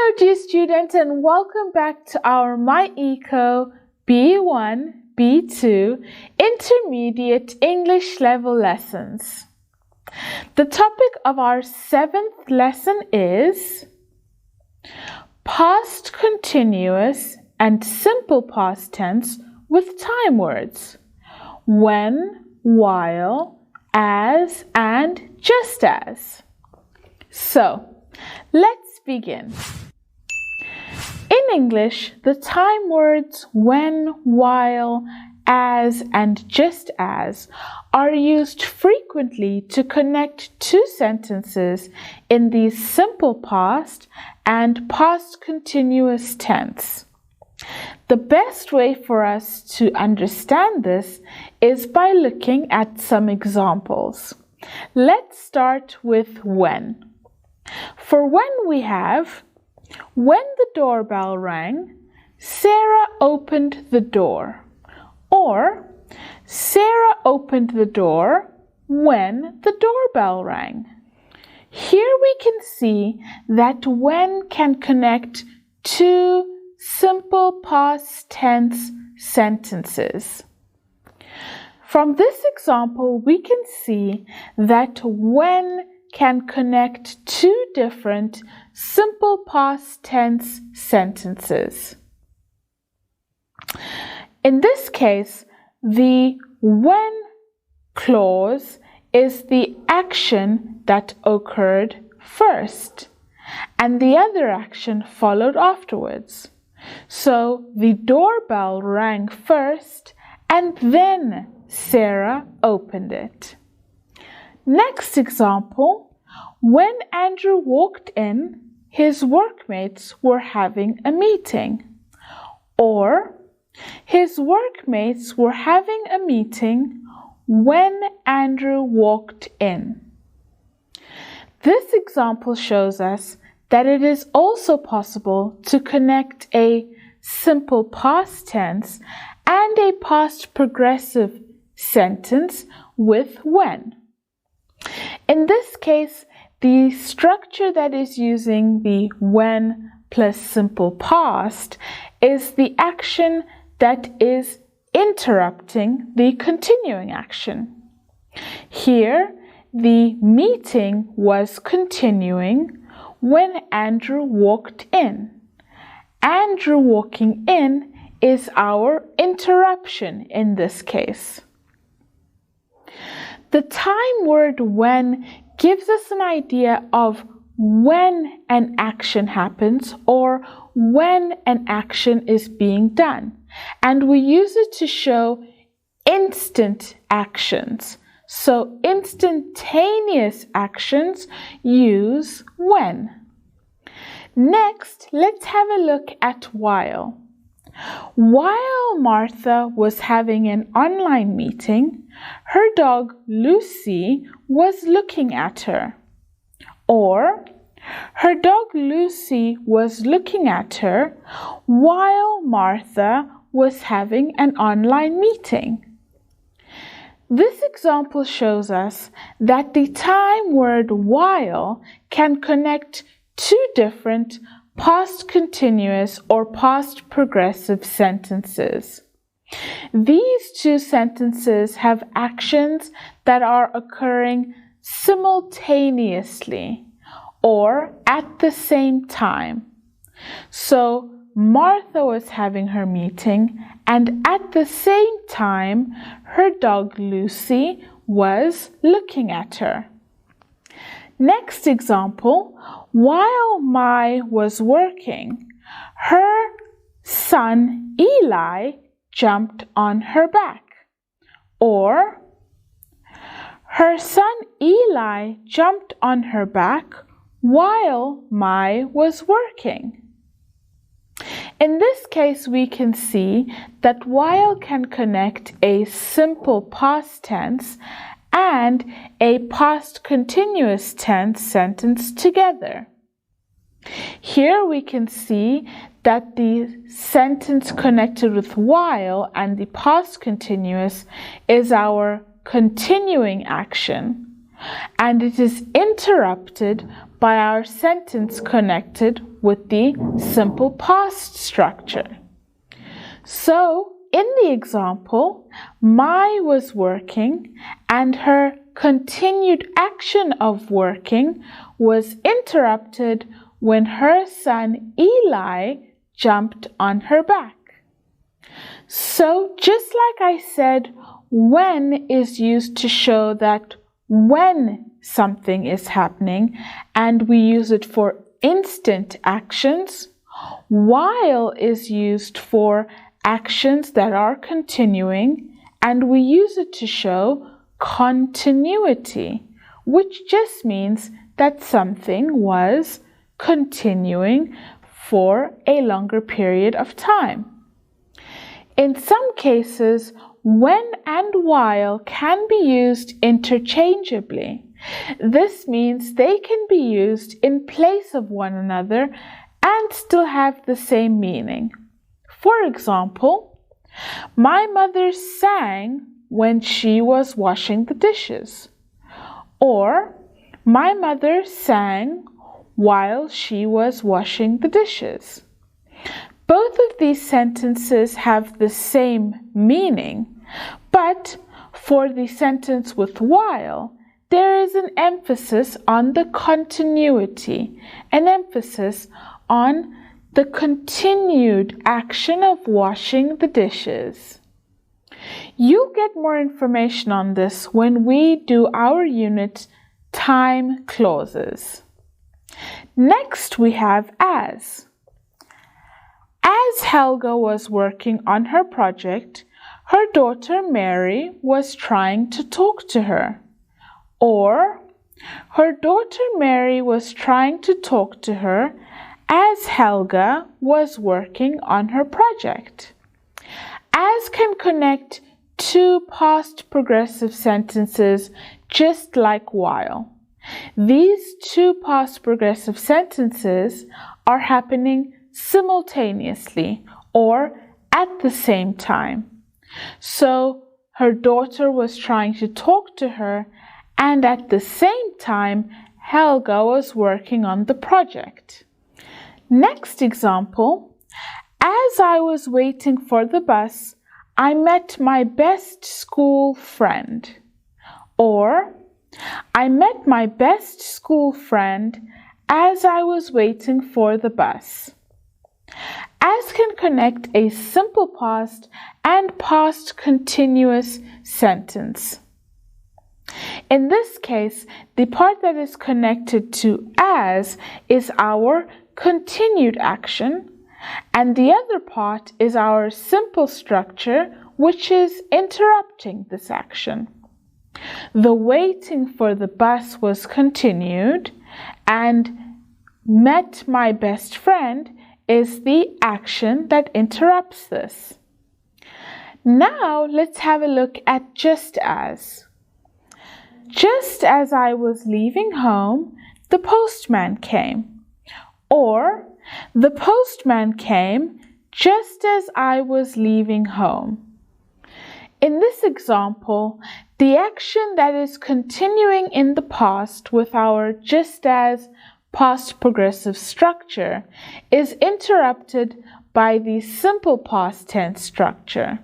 Hello, dear students, and welcome back to our MyEco B1, B2 Intermediate English Level lessons. The topic of our 7th lesson is past continuous and simple past tense with time words. When, while, as, and just as. So, let's begin. In English, the time words when, while, as, and just as are used frequently to connect two sentences in the simple past and past continuous tense. The best way for us to understand this is by looking at some examples. Let's start with when. For when we have, when the doorbell rang, Sarah opened the door. Or, Sarah opened the door when the doorbell rang. Here we can see that when can connect two simple past tense sentences. From this example, we can see that when can connect two different simple past tense sentences. In this case, the when clause is the action that occurred first, and the other action followed afterwards. So the doorbell rang first, and then Sarah opened it. Next example, when Andrew walked in, his workmates were having a meeting. Or, his workmates were having a meeting when Andrew walked in. This example shows us that it is also possible to connect a simple past tense and a past progressive sentence with when. In this case, the structure that is using the when plus simple past is the action that is interrupting the continuing action. Here, the meeting was continuing when Andrew walked in. Andrew walking in is our interruption in this case. The time word when gives us an idea of when an action happens or when an action is being done. And we use it to show instant actions. So instantaneous actions use when. Next, let's have a look at while. While Martha was having an online meeting, her dog Lucy was looking at her. Or, her dog Lucy was looking at her while Martha was having an online meeting. This example shows us that the time word while can connect two different past continuous or past progressive sentences. These two sentences have actions that are occurring simultaneously or at the same time. So, Martha was having her meeting, and at the same time, her dog Lucy was looking at her. Next example, while Mai was working, her son Eli jumped on her back. Or, her son Eli jumped on her back while Mai was working. In this case, we can see that while can connect a simple past tense and a past continuous tense sentence together. Here we can see that the sentence connected with while and the past continuous is our continuing action, and it is interrupted by our sentence connected with the simple past structure. So, in the example, Mai was working and her continued action of working was interrupted when her son Eli jumped on her back. So, just like I said, when is used to show that when something is happening, and we use it for instant actions, while is used for actions that are continuing, and we use it to show continuity, which just means that something was continuing for a longer period of time. In some cases, when and while can be used interchangeably. This means they can be used in place of one another and still have the same meaning. For example, my mother sang when she was washing the dishes. Or, my mother sang while she was washing the dishes. Both of these sentences have the same meaning, but for the sentence with while, there is an emphasis on the continuity, an emphasis on the continued action of washing the dishes. You'll get more information on this when we do our unit time clauses. Next we have as. As Helga was working on her project, her daughter Mary was trying to talk to her. Or, her daughter Mary was trying to talk to her as Helga was working on her project. As can connect two past progressive sentences just like while. These two past progressive sentences are happening simultaneously or at the same time. So, her daughter was trying to talk to her, and at the same time, Helga was working on the project. Next example, as I was waiting for the bus, I met my best school friend. Or, I met my best school friend as I was waiting for the bus. As can connect a simple past and past continuous sentence. In this case, the part that is connected to as is our continued action, and the other part is our simple structure, which is interrupting this action. The waiting for the bus was continued, and met my best friend is the action that interrupts this. Now let's have a look at just as. Just as I was leaving home, the postman came. Or, the postman came just as I was leaving home. In this example, the action that is continuing in the past with our just as past progressive structure is interrupted by the simple past tense structure.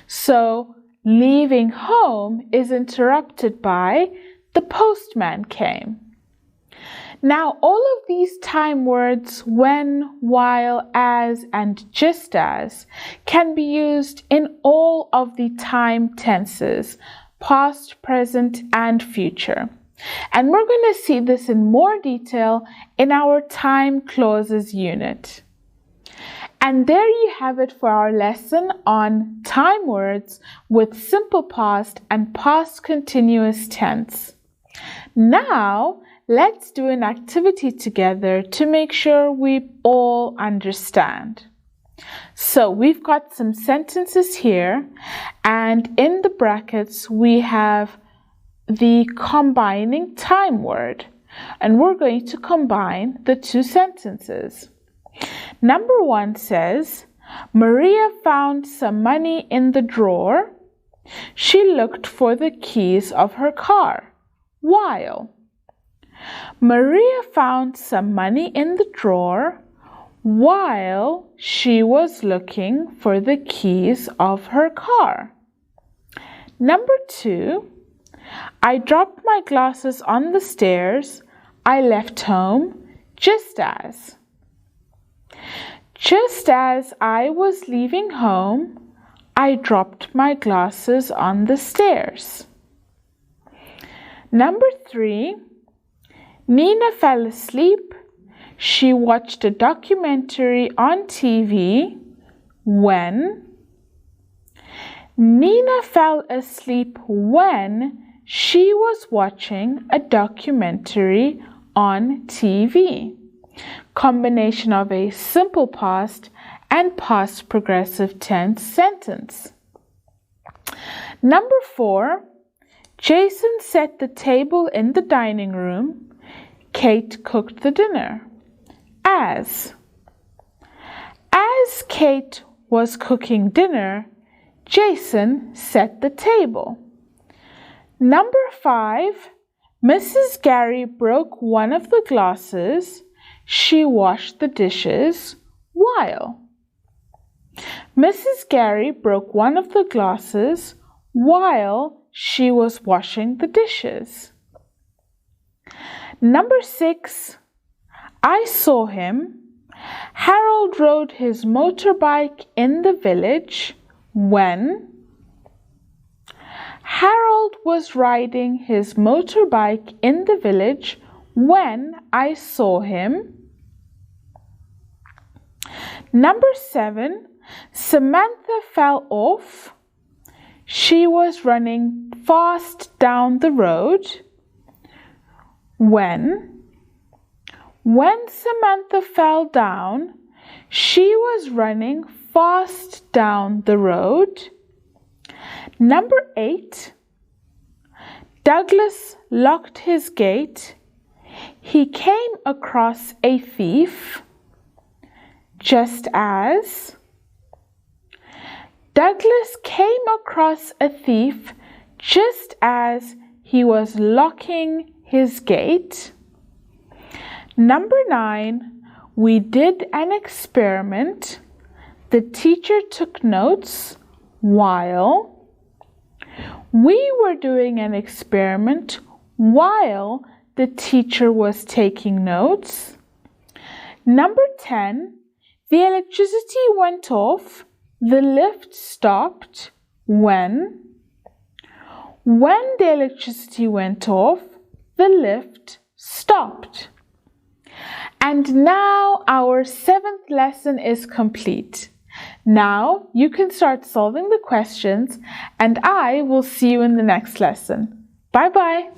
So, leaving home is interrupted by the postman came. Now, all of these time words, when, while, as, and just as, can be used in all of the time tenses, past, present, and future. And we're going to see this in more detail in our time clauses unit. And there you have it for our lesson on time words with simple past and past continuous tense. Now, let's do an activity together to make sure we all understand. So, we've got some sentences here, and in the brackets we have the combining time word, and we're going to combine the two sentences. Number 1 says, Maria found some money in the drawer. She looked for the keys of her car. while. Maria found some money in the drawer while she was looking for the keys of her car. Number 2, I dropped my glasses on the stairs. I left home just as. Just as I was leaving home, I dropped my glasses on the stairs. Number 3, Nina fell asleep. She watched a documentary on TV when. Nina fell asleep when she was watching a documentary on TV. Combination of a simple past and past progressive tense sentence. Number 4, Jason set the table in the dining room. Kate cooked the dinner. As Kate was cooking dinner, Jason set the table. Number 5, Mrs. Gary broke one of the glasses. She washed the dishes while. Mrs. Gary broke one of the glasses while she was washing the dishes. Number 6, I saw him. Harold rode his motorbike in the village when. Harold was riding his motorbike in the village when I saw him. Number 7, Samantha fell off. She was running fast down the road when. When Samantha fell down, she was running fast down the road. Number 8, Douglas locked his gate. He came across a thief just as. Douglas came across a thief just as he was locking his gate. Number 9, we did an experiment. The teacher took notes while. We were doing an experiment while the teacher was taking notes. Number 10, the electricity went off. The lift stopped when. When the electricity went off, the lift stopped. And now our 7th lesson is complete. Now you can start solving the questions, and I will see you in the next lesson. Bye bye.